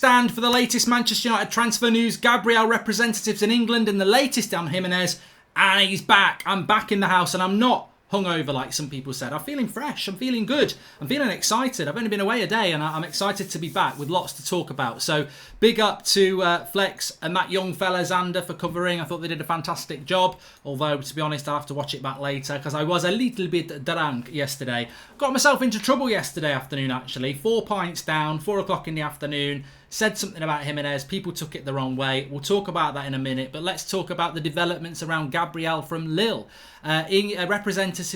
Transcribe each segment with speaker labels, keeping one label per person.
Speaker 1: Stand for the latest Manchester United transfer news. Gabriel representatives in England and the latest on Jimenez. And he's back. I'm back in the house and I'm not hungover like some people said. I'm feeling fresh. I'm feeling good. I'm feeling excited. I've only been away a day and I'm excited to be back with lots to talk about. So big up to Flex and that young fella Xander for covering. I thought they did a fantastic job. Although, to be honest, I'll have to watch it back later because I was a little bit drunk yesterday. Got myself into trouble yesterday afternoon, actually. 4 pints down, 4 o'clock in the afternoon. Said something about Jimenez. People took it the wrong way. We'll talk about that in a minute. But let's talk about the developments around Gabriel from Lille. Representatives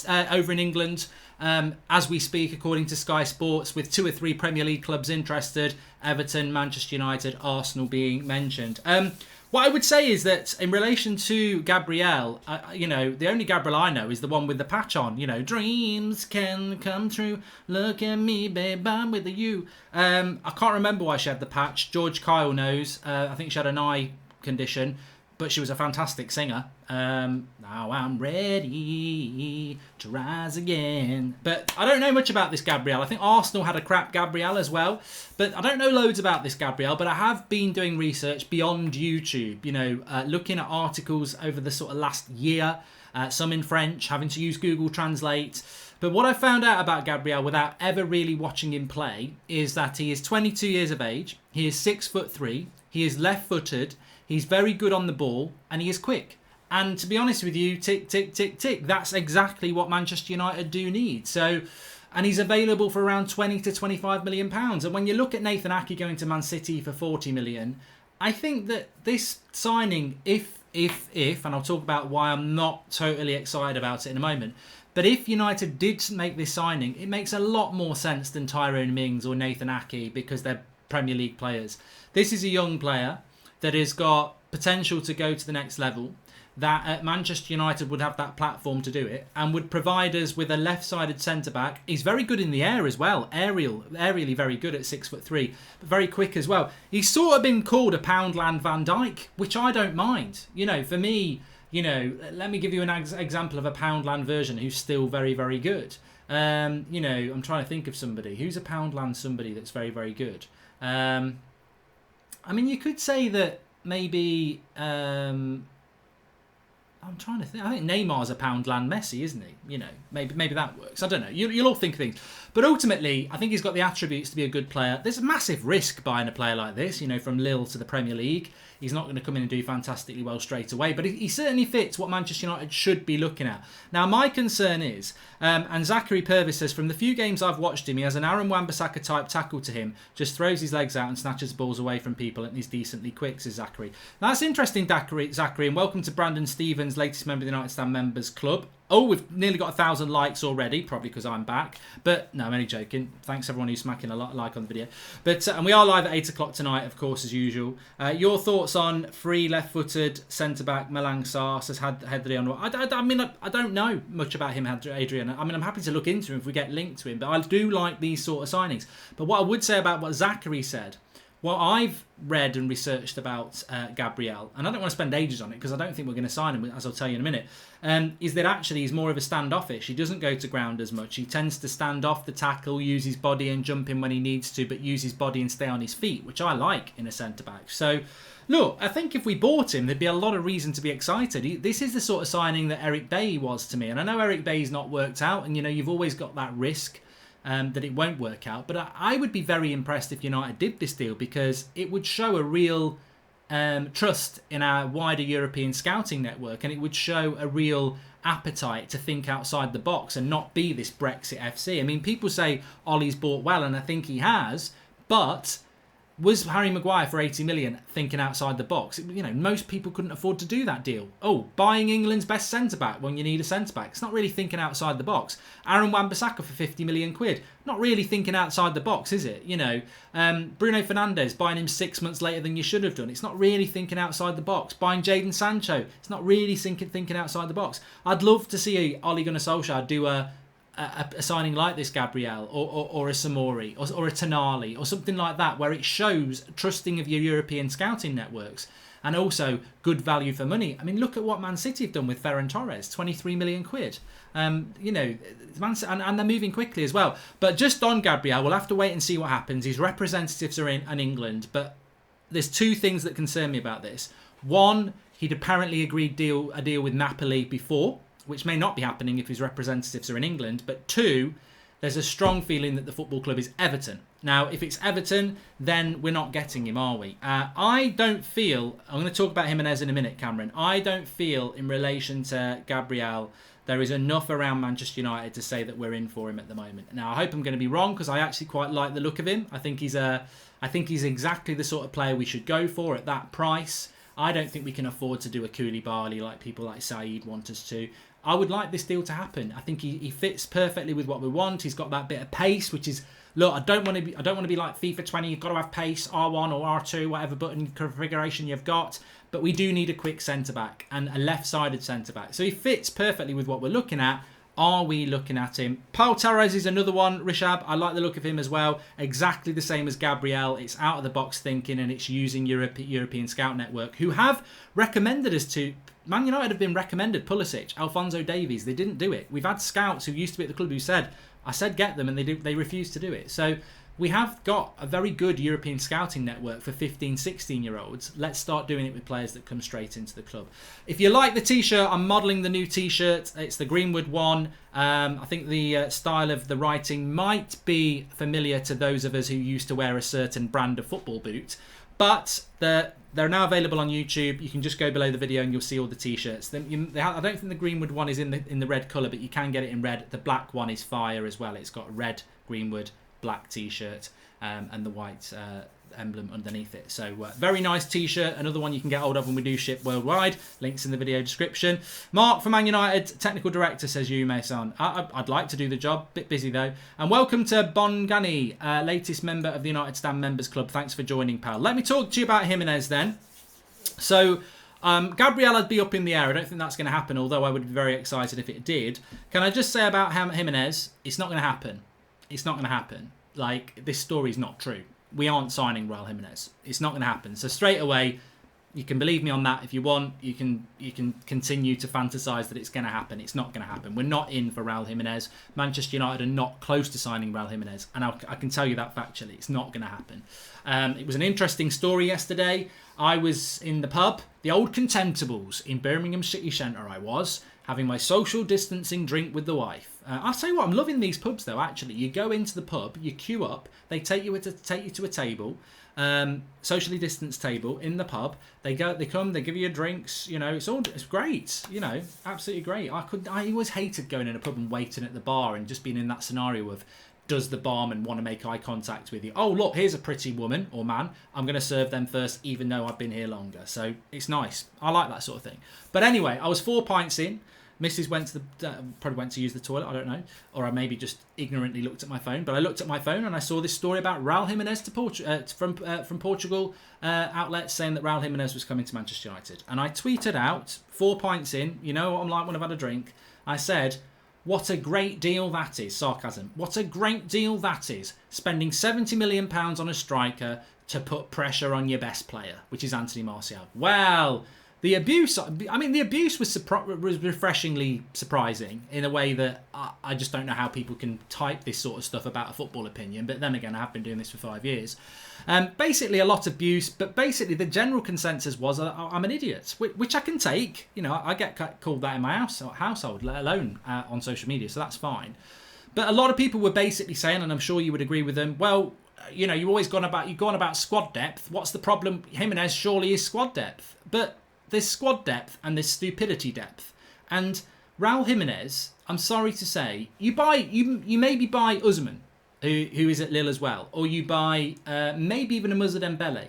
Speaker 1: over in England as we speak, according to Sky Sports, with 2 or 3 Premier League clubs interested. Everton, Manchester United, Arsenal being mentioned. What I would say is that in relation to Gabriel, the only Gabriel I know is the one with the patch on. Dreams can come true. Look at me, babe, I'm with you. I can't remember why she had the patch. George Kyle knows. I think she had an eye condition, but she was a fantastic singer. Now I'm ready to rise again. But I don't know much about this Gabriel. I think Arsenal had a crap Gabriel as well. But I don't know loads about this Gabriel. But I have been doing research beyond YouTube. Looking at articles over the sort of last year. Some in French, having to use Google Translate. But what I found out about Gabriel without ever really watching him play is that he is 22 years of age. He is 6'3". He is left-footed. He's very good on the ball and he is quick. And to be honest with you, tick, tick, tick, tick. That's exactly what Manchester United do need. And he's available for around 20 to 25 million pounds. And when you look at Nathan Ake going to Man City for 40 million, I think that this signing, if, and I'll talk about why I'm not totally excited about it in a moment, but if United did make this signing, it makes a lot more sense than Tyrone Mings or Nathan Ake because they're Premier League players. This is a young player that has got potential to go to the next level, that at Manchester United would have that platform to do it and would provide us with a left-sided centre-back. He's very good in the air as well, aerially very good at 6'3", but very quick as well. He's sort of been called a Poundland Van Dijk, which I don't mind. For me, let me give you an example of a Poundland version who's still very, very good. I'm trying to think of somebody. Who's a Poundland somebody that's very, very good? You could say that maybe... I'm trying to think. I think Neymar's a Poundland Messi, isn't he? Maybe that works. I don't know. You'll all think things. But ultimately, I think he's got the attributes to be a good player. There's a massive risk buying a player like this, from Lille to the Premier League. He's not going to come in and do fantastically well straight away, but he certainly fits what Manchester United should be looking at. Now, my concern is, and Zachary Purvis says, from the few games I've watched him, he has an Aaron Wan-Bissaka type tackle to him, just throws his legs out and snatches balls away from people, and he's decently quick, says Zachary. Now, that's interesting, Zachary, and welcome to Brandon Stevens, latest member of the United Stand Members Club. Oh, we've nearly got 1,000 likes already, probably because I'm back. But no, I'm only joking. Thanks everyone who's smacking a like on the video. But and we are live at 8 o'clock tonight, of course, as usual. Your thoughts on free left-footed centre-back Malang Sarr says Hadrian? I don't know much about him, Adrian. I'm happy to look into him if we get linked to him. But I do like these sort of signings. But what I would say about what Zachary said, what I've read and researched about Gabriel, and I don't want to spend ages on it because I don't think we're going to sign him, as I'll tell you in a minute, is that actually he's more of a standoffish. He doesn't go to ground as much. He tends to stand off the tackle, use his body and jump in when he needs to, but use his body and stay on his feet, which I like in a centre-back. So, look, I think if we bought him, there'd be a lot of reason to be excited. This is the sort of signing that Eric Bailly was to me. And I know Eric Bailly's not worked out, and, you've always got that risk that it won't work out. But I would be very impressed if United did this deal because it would show a real trust in our wider European scouting network, and it would show a real appetite to think outside the box and not be this Brexit FC. People say Ollie's bought well, and I think he has, but was Harry Maguire for 80 million thinking outside the box? Most people couldn't afford to do that deal. Oh, buying England's best centre-back when you need a centre-back. It's not really thinking outside the box. Aaron Wan-Bissaka for 50 million quid. Not really thinking outside the box, is it? Bruno Fernandes, buying him 6 months later than you should have done. It's not really thinking outside the box. Buying Jadon Sancho. It's not really thinking outside the box. I'd love to see Ole Gunnar Solskjaer do a signing like this Gabriel or a Samori or a Tonali or something like that, where it shows trusting of your European scouting networks. and also good value for money. I mean, look at what Man City have done with Ferran Torres, 23 million quid. You know, and they're moving quickly as well. But just on Gabriel, we'll have to wait and see what happens. His representatives are in England, but there's two things that concern me about this. One, he'd apparently agreed a deal with Napoli before, which may not be happening if his representatives are in England. But two, there's a strong feeling that the football club is Everton. Now, if it's Everton, then we're not getting him, are we? I don't feel, I'm going to talk about Jimenez in a minute, Cameron. I don't feel in relation to Gabriel there is enough around Manchester United to say that we're in for him at the moment. Now, I hope I'm going to be wrong because I actually quite like the look of him. I think he's exactly the sort of player we should go for at that price. I don't think we can afford to do a Koulibaly like people like Saeed want us to. I would like this deal to happen. I think he fits perfectly with what we want. He's got that bit of pace, which is, look, I don't want to be like FIFA 20. You've got to have pace, R1 or R2, whatever button configuration you've got. But we do need a quick centre back and a left-sided centre back. So he fits perfectly with what we're looking at. Are we looking at him? Paul Torres is another one, Rishab. I like the look of him as well. Exactly the same as Gabriel. It's out of the box thinking, and it's using European Scout Network, who have recommended us to. Man United have been recommended Pulisic, Alphonso Davies. They didn't do it. We've had scouts who used to be at the club who said, I said get them, and they refused to do it. So we have got a very good European scouting network for 15, 16-year-olds. Let's start doing it with players that come straight into the club. If you like the T-shirt, I'm modelling the new T-shirt. It's the Greenwood one. I think the style of the writing might be familiar to those of us who used to wear a certain brand of football boot. But they're now available on YouTube. You can just go below the video and you'll see all the T-shirts. I don't think the Greenwood one is in the red colour, but you can get it in red. The black one is fire as well. It's got a red Greenwood, black T-shirt, and the white emblem underneath it. So very nice T-shirt. Another one you can get hold of when we do ship worldwide. Links in the video description. Mark from Man United, technical director, says Yume-san. I'd like to do the job. Bit busy though. And welcome to Bongani, latest member of the United Stand Members Club. Thanks for joining, pal. Let me talk to you about Jimenez then. So Gabriel would be up in the air. I don't think that's going to happen, although I would be very excited if it did. Can I just say about Jimenez, it's not going to happen. It's not going to happen. Like, this story is not true. We aren't signing Raul Jimenez. It's not going to happen. So straight away, you can believe me on that if you want. You can continue to fantasize that it's going to happen. It's not going to happen. We're not in for Raul Jimenez. Manchester United are not close to signing Raul Jimenez, and I can tell you that factually. It's not going to happen. It was an interesting story yesterday. I was in the pub, the Old Contemptibles in Birmingham City Centre. I was having my social distancing drink with the wife. I'll tell you what, I'm loving these pubs though. Actually, you go into the pub, you queue up, they take you to a table, socially distanced table in the pub. They come, they give you your drinks. You know, it's great. You know, absolutely great. I always hated going in a pub and waiting at the bar and just being in that scenario of, does the barman want to make eye contact with you? Oh, look, here's a pretty woman or man. I'm going to serve them first, even though I've been here longer. So it's nice. I like that sort of thing. But anyway, I was 4 pints in. Mrs. probably went to use the toilet, I don't know. Or I maybe just ignorantly looked at my phone. But I looked at my phone and I saw this story about Raul Jimenez from Portugal outlets saying that Raul Jimenez was coming to Manchester United. And I tweeted out, 4 pints in, you know what I'm like when I've had a drink. I said, what a great deal that is. Sarcasm. What a great deal that is. Spending £70 million on a striker to put pressure on your best player, which is Anthony Martial. Well, the abuse was refreshingly surprising in a way that I just don't know how people can type this sort of stuff about a football opinion. But then again, I have been doing this for 5 years. Basically, a lot of abuse. But basically, the general consensus was I'm an idiot, which I can take. You know, I get called that in my household, let alone on social media. So that's fine. But a lot of people were basically saying, and I'm sure you would agree with them, well, you know, you've gone about squad depth. What's the problem? Jimenez surely is squad depth. But there's squad depth and there's stupidity depth. And Raul Jimenez, I'm sorry to say, you maybe buy Usman, who is at Lille as well, or you buy maybe even a Moussa Dembele.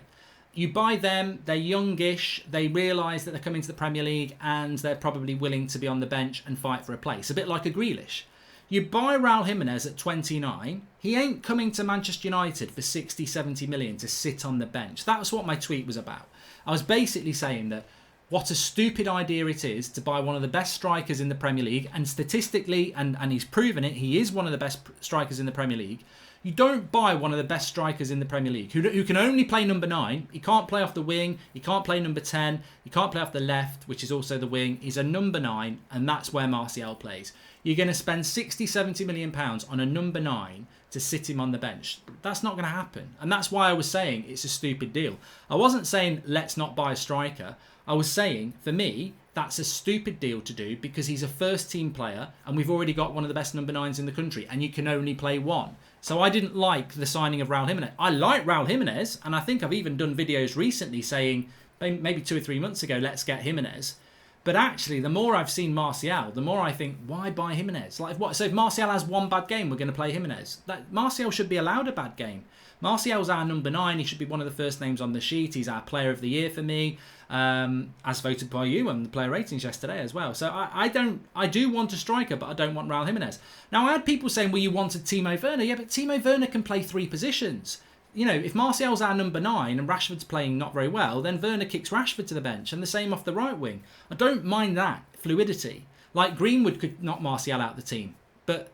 Speaker 1: You buy them, they're youngish, they realise that they're coming to the Premier League and they're probably willing to be on the bench and fight for a place. A bit like a Grealish. You buy Raul Jimenez at 29, he ain't coming to Manchester United for 60, 70 million to sit on the bench. That's what my tweet was about. I was basically saying that what a stupid idea it is to buy one of the best strikers in the Premier League, and statistically, and he's proven it, he is one of the best strikers in the Premier League. You don't buy one of the best strikers in the Premier League who can only play number 9. He can't play off the wing. He can't play number 10. He can't play off the left, which is also the wing. He's a number 9, and that's where Martial plays. You're going to spend 60, 70 million pounds on a number 9 to sit him on the bench. That's not going to happen. And that's why I was saying it's a stupid deal. I wasn't saying let's not buy a striker. I was saying, for me, that's a stupid deal to do because he's a first team player and we've already got one of the best number 9s in the country and you can only play one. So I didn't like the signing of Raul Jimenez. I like Raul Jimenez, and I think I've even done videos recently saying, maybe 2 or 3 months ago, let's get Jimenez. But actually, the more I've seen Martial, the more I think, why buy Jimenez? Like, what? So if Martial has one bad game, we're going to play Jimenez. Martial should be allowed a bad game. Martial's our number 9. He should be one of the first names on the sheet. He's our player of the year for me, as voted by you on the player ratings yesterday as well. So I do want a striker, but I don't want Raul Jimenez. Now, I had people saying, well, you wanted Timo Werner. Yeah, but Timo Werner can play 3 positions. You know, if Martial's our number 9 and Rashford's playing not very well, then Werner kicks Rashford to the bench and the same off the right wing. I don't mind that fluidity. Like Greenwood could knock Martial out the team, but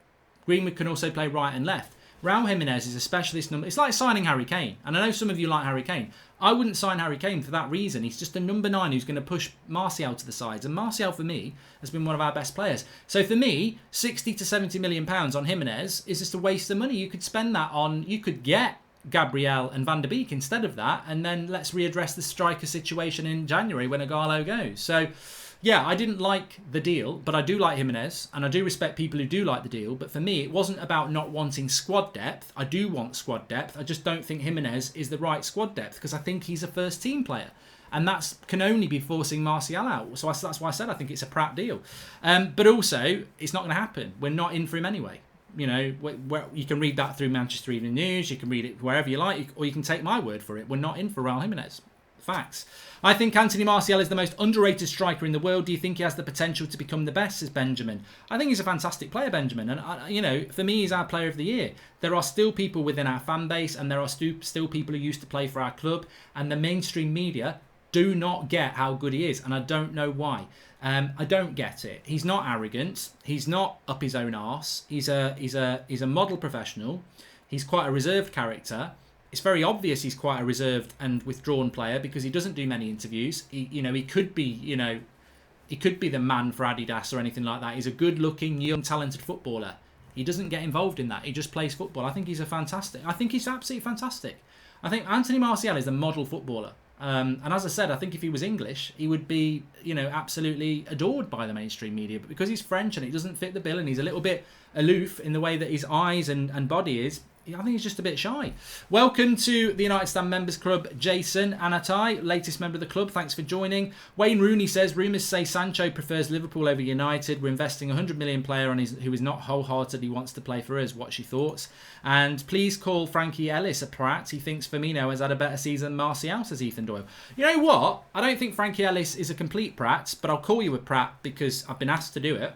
Speaker 1: Greenwood can also play right and left. Raul Jimenez is a specialist number. It's like signing Harry Kane. And I know some of you like Harry Kane. I wouldn't sign Harry Kane for that reason. He's just a number 9 who's going to push Martial to the sides. And Martial, for me, has been one of our best players. So for me, 60 to 70 million pounds on Jimenez is just a waste of money. You could spend that on, you could get Gabriel and Van der Beek instead of that. And then let's readdress the striker situation in January when Agallo goes. So yeah, I didn't like the deal, but I do like Jimenez, and I do respect people who do like the deal. But for me, it wasn't about not wanting squad depth. I do want squad depth. I just don't think Jimenez is the right squad depth because I think he's a first team player. And that can only be forcing Martial out. So that's why I said I think it's a Pratt deal. But also, it's not going to happen. We're not in for him anyway. You know, where you can read that through Manchester Evening News. You can read it wherever you like, or you can take my word for it. We're not in for Raul Jimenez. Facts. I think Anthony Martial is the most underrated striker in the world. Do you think he has the potential to become the best, says Benjamin? I think he's a fantastic player, Benjamin. And, you know, for me, he's our player of the year. There are still people within our fan base and there are still people who used to play for our club. And the mainstream media do not get how good he is. And I don't know why. I don't get it. He's not arrogant. He's not up his own arse. He's a model professional. He's quite a reserved character. It's very obvious he's quite a reserved and withdrawn player because he doesn't do many interviews. He could be, he could be the man for Adidas or anything like that. He's a good-looking, young, talented footballer. He doesn't get involved in that. He just plays football. I think he's absolutely fantastic. I think Anthony Martial is a model footballer. And as I said, I think if he was English, he would be, absolutely adored by the mainstream media. But because he's French and he doesn't fit the bill and he's a little bit aloof in the way that his eyes and body is, I think he's just a bit shy. Welcome to the United Stand Members Club, Jason Anatai, latest member of the club. Thanks for joining. Wayne Rooney says, rumours say Sancho prefers Liverpool over United. We're investing a £100 million player who is not wholeheartedly wants to play for us. What's your thoughts? And please call Frankie Ellis a prat. He thinks Firmino has had a better season than Martial, says Ethan Doyle. You know what? I don't think Frankie Ellis is a complete prat, but I'll call you a prat because I've been asked to do it.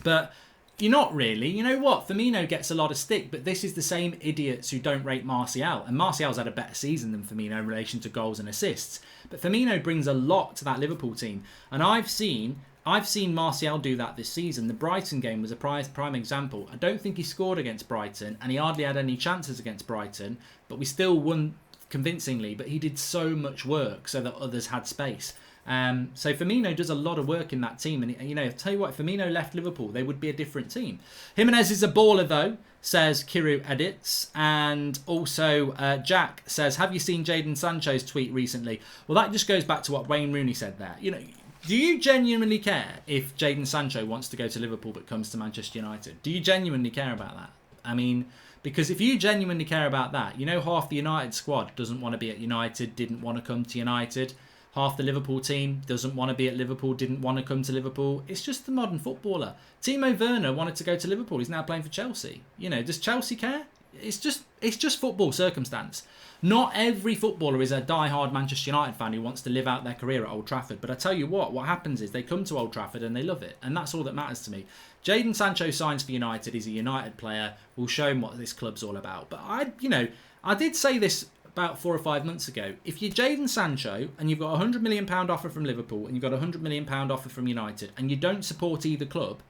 Speaker 1: But you're not really. You know what? Firmino gets a lot of stick, but this is the same idiots who don't rate Martial. And Martial's had a better season than Firmino in relation to goals and assists. But Firmino brings a lot to that Liverpool team. And I've seen Martial do that this season. The Brighton game was a prime example. I don't think he scored against Brighton, and he hardly had any chances against Brighton, but we still won convincingly. But he did so much work so that others had space. So Firmino does a lot of work in that team, and I'll tell you what, if Firmino left Liverpool, they would be a different team. Jimenez is a baller though, says Kiru Edits, and also Jack says, have you seen Jadon Sancho's tweet recently? Well, that just goes back to what Wayne Rooney said there. Do you genuinely care if Jadon Sancho wants to go to Liverpool but comes to Manchester United? Do you genuinely care about that? I mean, because if you genuinely care about that, half the United squad doesn't want to be at United, didn't want to come to United. Half the Liverpool team doesn't want to be at Liverpool, didn't want to come to Liverpool. It's just the modern footballer. Timo Werner wanted to go to Liverpool. He's now playing for Chelsea. Does Chelsea care? It's just football circumstance. Not every footballer is a die-hard Manchester United fan who wants to live out their career at Old Trafford. But I tell you what happens is they come to Old Trafford and they love it. And that's all that matters to me. Jadon Sancho signs for United. He's a United player. We'll show him what this club's all about. But I did say this about 4 or 5 months ago. If you're Jadon Sancho and you've got a £100 million offer from Liverpool and you've got a £100 million offer from United and you don't support either club,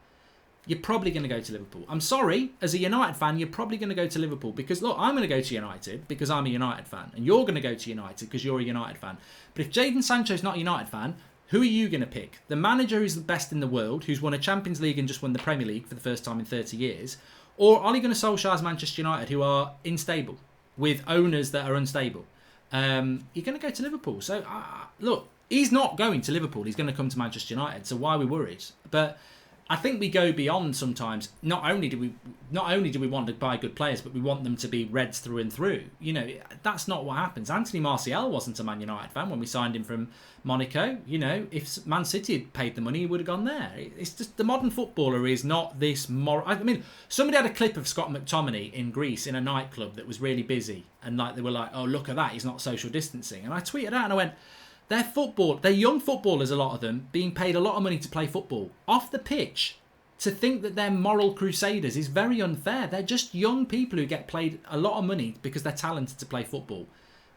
Speaker 1: you're probably going to go to Liverpool. I'm sorry, as a United fan, you're probably going to go to Liverpool because, look, I'm going to go to United because I'm a United fan, and you're going to go to United because you're a United fan. But if Jadon Sancho's not a United fan, who are you going to pick? The manager who's the best in the world, who's won a Champions League and just won the Premier League for the first time in 30 years, or Ole Gunnar Solskjaer's Manchester United, who are unstable, with owners that are unstable? You're going to go to Liverpool. So, look, he's not going to Liverpool. He's going to come to Manchester United. So why are we worried? But I think we go beyond sometimes. Not only do we want to buy good players, but we want them to be Reds through and through. You know, that's not what happens. Anthony Martial wasn't a Man United fan when we signed him from Monaco. You know, if Man City had paid the money, he would have gone there. It's just the modern footballer is not this moral. I mean, somebody had a clip of Scott McTominay in Greece in a nightclub that was really busy, and like they were like, "Oh, look at that! He's not social distancing." And I tweeted out and I went, they're young footballers, a lot of them, being paid a lot of money to play football. Off the pitch, to think that they're moral crusaders is very unfair. They're just young people who get paid a lot of money because they're talented to play football.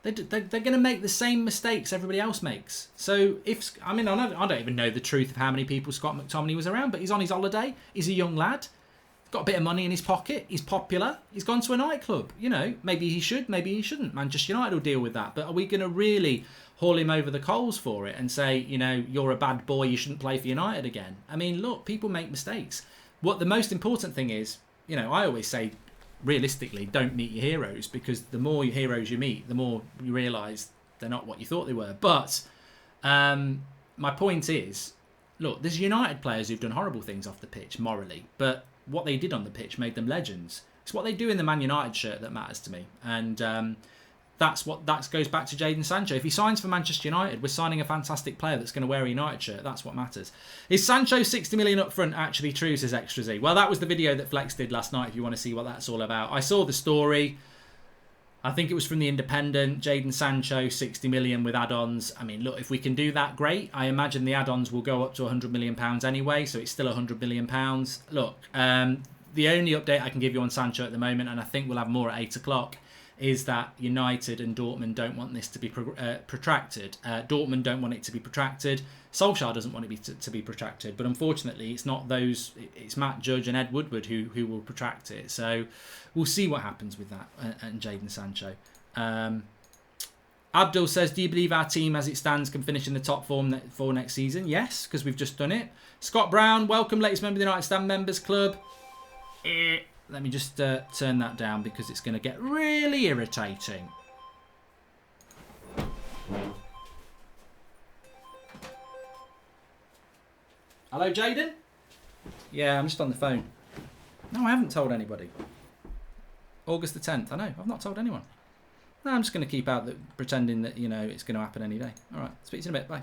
Speaker 1: They're going to make the same mistakes everybody else makes. So, I don't even know the truth of how many people Scott McTominay was around, but he's on his holiday. He's a young lad. Got a bit of money in his pocket. He's popular. He's gone to a nightclub. You know, maybe he should, maybe he shouldn't. Manchester United will deal with that. But are we going to really haul him over the coals for it and say, you know, you're a bad boy, you shouldn't play for United again? I mean, look, people make mistakes. What the most important thing is, you know, I always say, realistically, don't meet your heroes, because the more heroes you meet, the more you realise they're not what you thought they were. But my point is, look, there's United players who've done horrible things off the pitch morally, but what they did on the pitch made them legends. It's what they do in the Man United shirt that matters to me. And that goes back to Jadon Sancho. If he signs for Manchester United, we're signing a fantastic player that's going to wear a United shirt. That's what matters. Is Sancho's 60 million up front actually true, says Extra Z? Well, that was the video that Flex did last night, if you want to see what that's all about. I saw the story. I think it was from The Independent. Jadon Sancho, 60 million with add-ons. I mean, look, if we can do that, great. I imagine the add-ons will go up to £100 million anyway, so it's still £100 million. Look, the only update I can give you on Sancho at the moment, and I think we'll have more at 8 o'clock, is that United and Dortmund don't want this to be protracted. Dortmund don't want it to be protracted. Solskjaer doesn't want it to be protracted. But unfortunately, it's not those. It's Matt Judge and Ed Woodward who will protract it. So we'll see what happens with that and Jadon Sancho. Abdul says, do you believe our team as it stands can finish in the top four next season? Yes, because we've just done it. Scott Brown, welcome, latest member of the United Stand Members Club. Let me just turn that down because it's going to get really irritating. Hello, Jayden? Yeah, I'm just on the phone. No, I haven't told anybody. August the 10th, I know. I've not told anyone. No, I'm just going to keep out pretending that, you know, it's going to happen any day. All right, speak to you in a bit. Bye.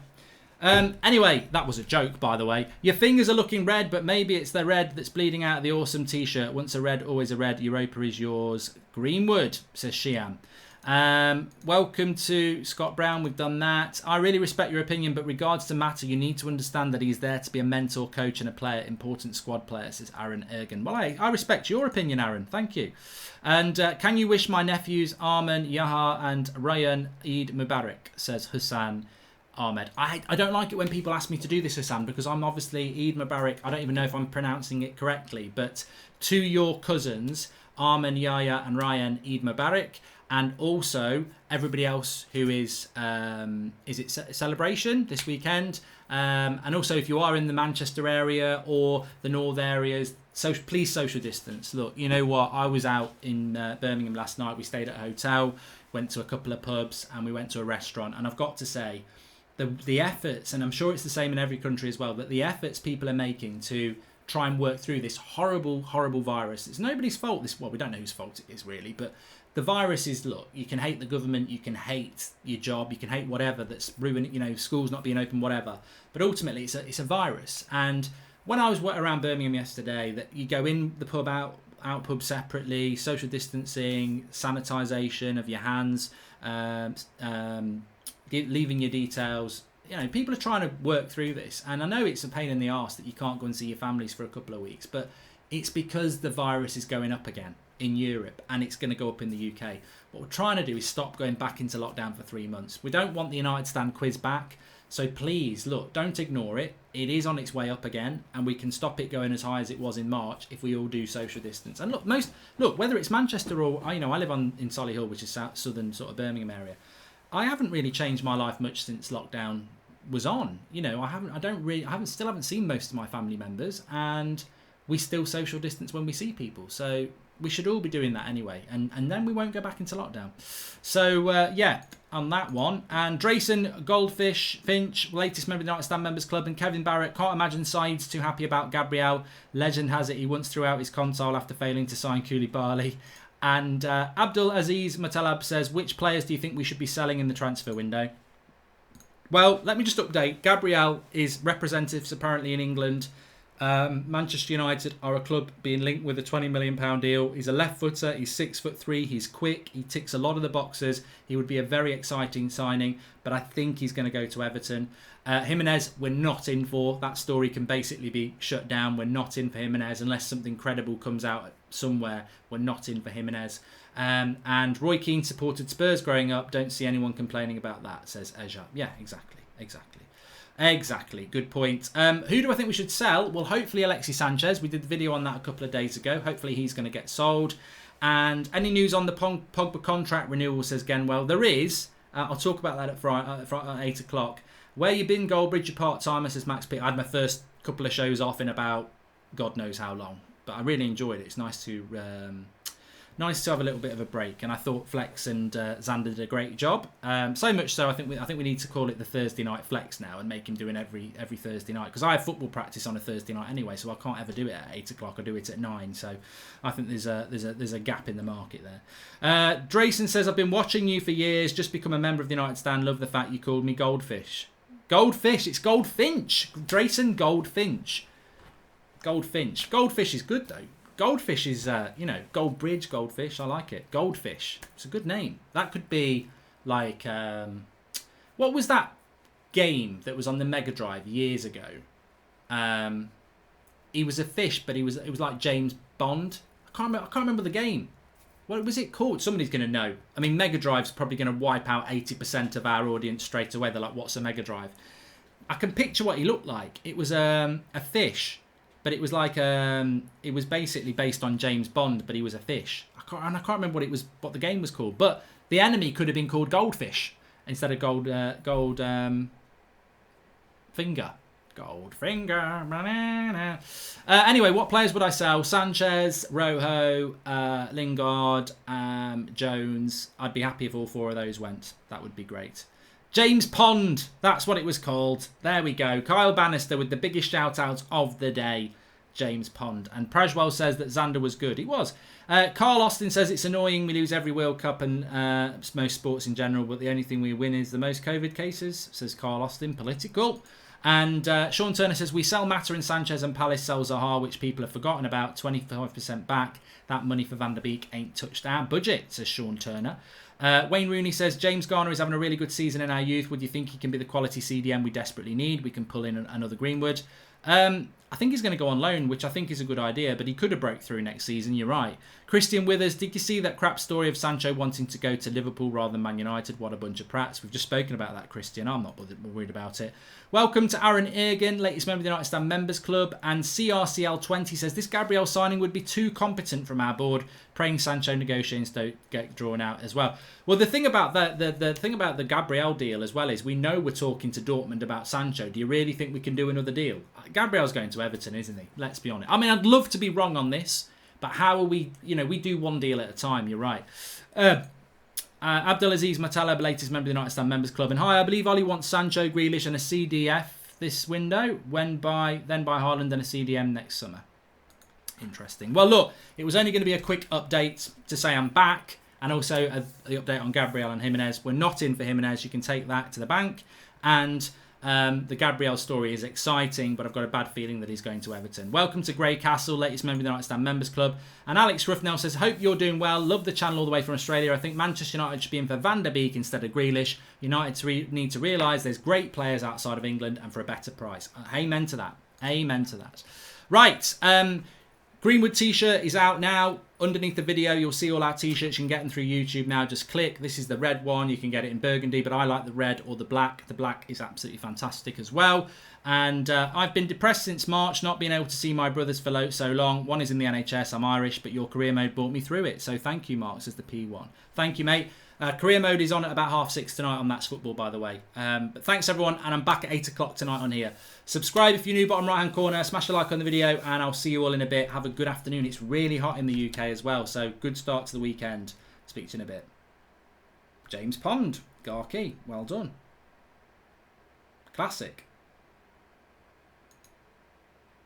Speaker 1: Anyway, that was a joke, by the way. Your fingers are looking red, but maybe it's the red that's bleeding out of the awesome t-shirt. Once a red, always a red. Europa is yours. Greenwood, says Shiam. Welcome to Scott Brown. We've done that. I really respect your opinion, but regards to Mata, you need to understand that he's there to be a mentor, coach and a player, important squad player, says Aaron Ergen. Well, I respect your opinion, Aaron. Thank you. And can you wish my nephews Arman, Yaha and Ryan Eid Mubarak, says Hassan Ahmed. I don't like it when people ask me to do this, Hassan, because I'm obviously Eid Mubarak. I don't even know if I'm pronouncing it correctly, but to your cousins, Arman, Yahya and Ryan, Eid Mubarak. And also everybody else who is it Celebration this weekend? And also if you are in the Manchester area or the North areas, please social distance. Look, you know what? I was out in Birmingham last night. We stayed at a hotel, went to a couple of pubs, and we went to a restaurant. And I've got to say, the efforts, and I'm sure it's the same in every country as well, but the efforts people are making to try and work through this horrible, horrible virus. It's nobody's fault. Well, we don't know whose fault it is really, but the virus is, look, you can hate the government, you can hate your job, you can hate whatever that's ruining, you know, schools not being open, whatever. But ultimately, it's a virus. And when I was around Birmingham yesterday, that you go in the pub, out pub separately, social distancing, sanitisation of your hands, leaving your details. You know, people are trying to work through this. And I know it's a pain in the arse that you can't go and see your families for a couple of weeks, but it's because the virus is going up again. in Europe, and it's going to go up in the UK. What we're trying to do is stop going back into lockdown for 3 months. We don't want the United Stand quiz back. So please, look, don't ignore it. It is on its way up again, and we can stop it going as high as it was in March if we all do social distance. And look, whether it's Manchester or I live in Solihull, which is southern sort of Birmingham area. I haven't really changed my life much since lockdown was on. I haven't seen most of my family members, and we still social distance when we see people. So we should all be doing that anyway, and then we won't go back into lockdown. So on that one. And Drayson, Goldfish, Finch, latest member of the United Stand Members Club, and Kevin Barrett, can't imagine Said's too happy about Gabriel. Legend has it he once threw out his console after failing to sign Koulibaly. And Abdul Aziz Matalab says, which players do you think we should be selling in the transfer window? Well, let me just update. Gabriel is representatives apparently in England. Manchester United are a club being linked with a £20 million deal. He's a left footer. He's 6'3". He's quick. He ticks a lot of the boxes. He would be a very exciting signing, but I think he's going to go to Everton. Jimenez, we're not in for. That story can basically be shut down. We're not in for Jimenez unless something credible comes out somewhere. We're not in for Jimenez. And Roy Keane supported Spurs growing up. Don't see anyone complaining about that, says Eja. Yeah, exactly. Good point. Who do I think we should sell? Well, hopefully Alexis Sanchez. We did the video on that a couple of days ago. Hopefully he's going to get sold. And any news on the Pogba contract renewal, says Genwell? There is. I'll talk about that at 8 o'clock. Where you been, Goldbridge? You're part-timer, says Max Pitt. I had my first couple of shows off in about God knows how long. But I really enjoyed it. It's nice to have a little bit of a break, and I thought Flex and Xander did a great job. So much so, I think we need to call it the Thursday night Flex now and make him do it every Thursday night, because I have football practice on a Thursday night anyway, so I can't ever do it at 8 o'clock. I do it at 9. So I think there's a gap in the market there. Drayson says, I've been watching you for years. Just become a member of the United Stand. Love the fact you called me Goldfish. Goldfish. It's Goldfinch. Drayson Goldfinch. Goldfish is good though. Goldfish is, Goldbridge, Goldfish. I like it. Goldfish. It's a good name. That could be like, what was that game that was on the Mega Drive years ago? He was a fish, but it was like James Bond. I can't remember the game. What was it called? Somebody's going to know. I mean, Mega Drive's probably going to wipe out 80% of our audience straight away. They're like, what's a Mega Drive? I can picture what he looked like. It was a fish. But it was like it was basically based on James Bond, but he was a fish. I can't remember what the game was called. But the enemy could have been called Goldfish instead of Finger. Goldfinger. Anyway, what players would I sell? Sanchez, Rojo, Lingard, Jones. I'd be happy if all 4 of those went. That would be great. James Pond, that's what it was called. There we go. Kyle Bannister with the biggest shout-out of the day. James Pond. And Prajwell says that Xander was good. He was. Carl Austin says it's annoying. We lose every World Cup and most sports in general, but the only thing we win is the most COVID cases, says Carl Austin. Political. And Sean Turner says, we sell Mata and Sanchez and Palace sell Zaha, which people have forgotten about. 25% back. That money for Van der Beek ain't touched our budget, says Sean Turner. Wayne Rooney says, James Garner is having a really good season in our youth. Would you think he can be the quality CDM we desperately need? We can pull in another Greenwood. I think he's going to go on loan, which I think is a good idea, but he could have broke through next season. You're right. Christian Withers, did you see that crap story of Sancho wanting to go to Liverpool rather than Man United? What a bunch of prats. We've just spoken about that, Christian. I'm not worried about it. Welcome to Aaron Ergin, latest member of the United Stand Members Club. And CRCL20 says, this Gabriel signing would be too competent from our board. Praying Sancho negotiations don't get drawn out as well. Well, the thing about the thing about the Gabriel deal as well is we know we're talking to Dortmund about Sancho. Do you really think we can do another deal? Gabriel's going to Everton, isn't he? Let's be honest. I mean, I'd love to be wrong on this, but how are we? We do one deal at a time. You're right. Abdulaziz Mataleb, latest member of the United Stand Members Club. And hi, I believe Ollie wants Sancho, Grealish and a CDF this window, then by Haaland and a CDM next summer. Interesting. Well, look, it was only going to be a quick update to say I'm back, and also the update on Gabriel and Jimenez. We're not in for Jimenez. You can take that to the bank. And the Gabriel story is exciting, but I've got a bad feeling that he's going to Everton. Welcome to Grey Castle, latest member of the United Stand Members Club. And Alex Ruffnell says, hope you're doing well. Love the channel all the way from Australia. I think Manchester United should be in for Van der Beek instead of Grealish. United need to realise there's great players outside of England and for a better price. Amen to that. Amen to that. Right. Greenwood t-shirt is out now. Underneath the video, you'll see all our t-shirts. You can get them through YouTube now. Just click. This is the red one. You can get it in burgundy, but I like the red or the black. The black is absolutely fantastic as well. And I've been depressed since March, not being able to see my brothers for so long. One is in the NHS, I'm Irish, but your career mode brought me through it. So thank you, Mark, says the P1. Thank you, mate. Career mode is on at about 6:30 tonight on That's Football, by the way. But thanks, everyone, and I'm back at 8 o'clock tonight on here. Subscribe if you're new, bottom right-hand corner. Smash a like on the video, and I'll see you all in a bit. Have a good afternoon. It's really hot in the UK as well, so good start to the weekend. Speak to you in a bit. James Pond, Garkey, well done. Classic.